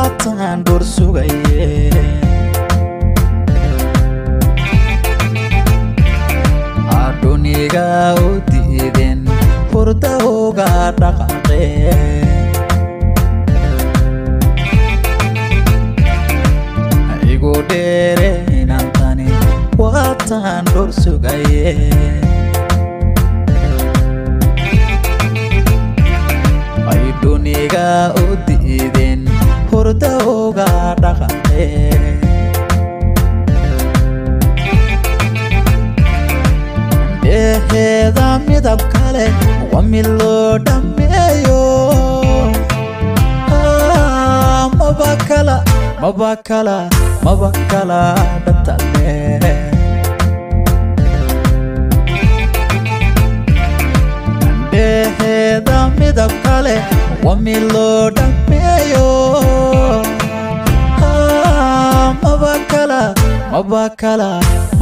واتان دور سوغايه aduniga udiden hurda uga dhaqaqe igu dheere inantani waatan dhor sugaye aduniga udiden hurda uga dhaqaqe هذا مذهب كله وملو دميو ما بكلا دتله هذا مذهب كله وملو دميو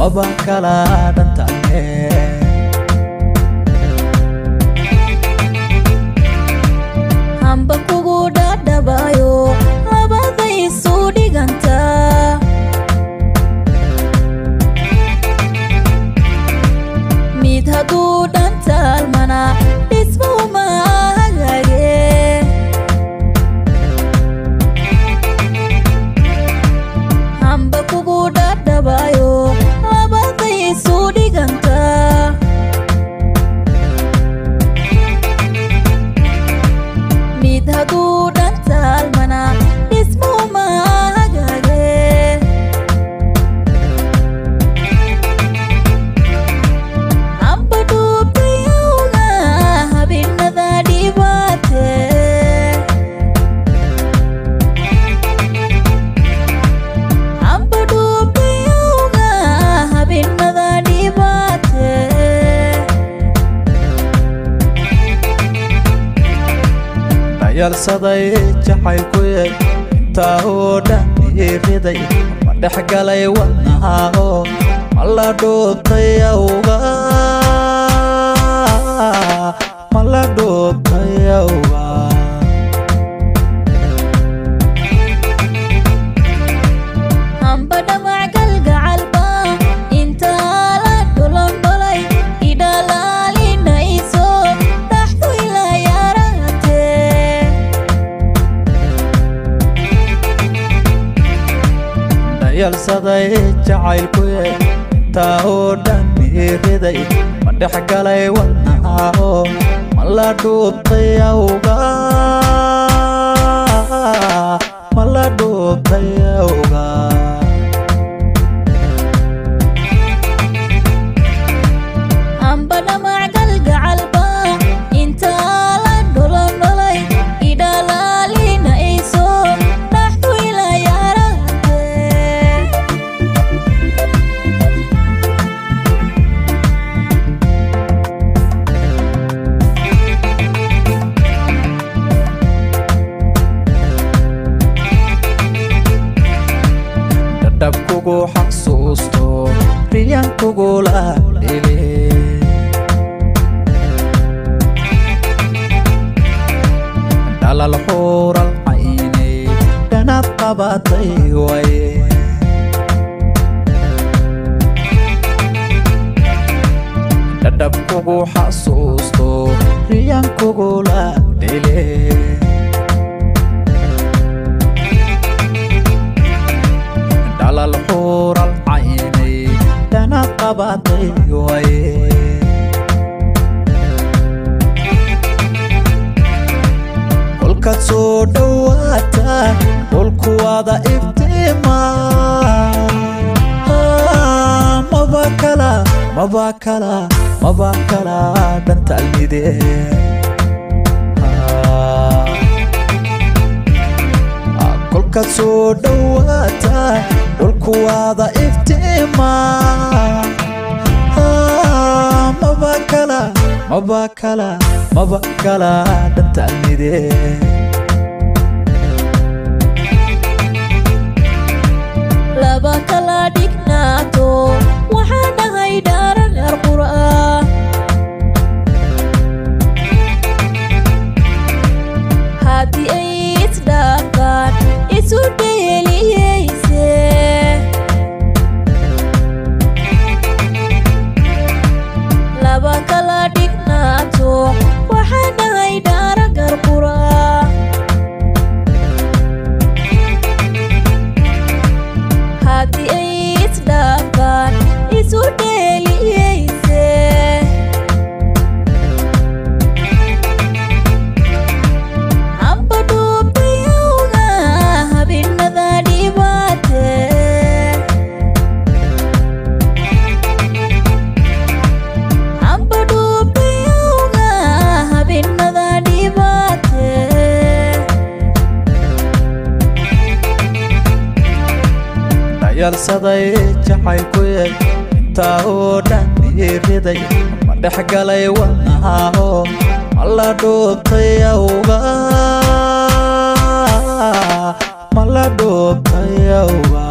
ما بكلا دتله Kugu dadabayo abada isu diganta mid hadu dantal mana ismu mahagage hamba kugu dadabayo abada isu diganta hadu dantal mana ismu mahagage amba dubtayuga habinada dibate amba dubtayuga habinada dibate yalsaday jacaylkuye intaa oo dhan iiriday ma dhex galay wadnaha ma la dhootay awga hamba dhamac galgacalba intaa la dholondholay idhalaalinayso dhaxdu ilaa yaarate yalsaday jacaylkuye intaa oo dhan iiriday ma dhex galay wadnaha ma la dhootay awga hamba dhamac galgacalba intaa la dholondholay idhalaalinayso dhaxdu ilaa yaarate dabkugu xasuusto riyankugu la dhile dhalal xuural caynay dhanad qabatay waye dabkugu xasuusto riyankugu la dhile dhalal xuural caynay dhanad qabatay waye kolkaad soo dhowaata dhulku wada iftiima maba kala dhantalmide kolkaad soo dhowaata dhulku wada iftiima maba kala dhantalmide laba kala dhignaato waxaa dhahay dhaaran qur'aan haddii ay isdhaafaan isu dhayalsaday jacaylkuye intaa oo dhan iriday ma dhex galay wadnahaho ma la dhuubtay awga ma la dhuubtay awga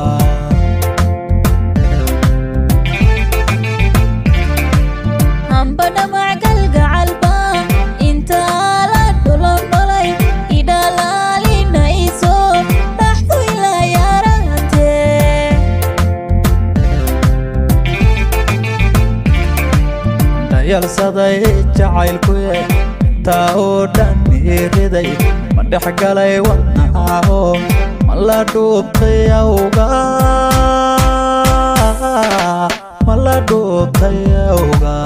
dhayalsaday jacaylkuye intaa oo dhan iriday ma dhex galay wadnahaho ma la dhuubtay awga ma la dhuubtay awga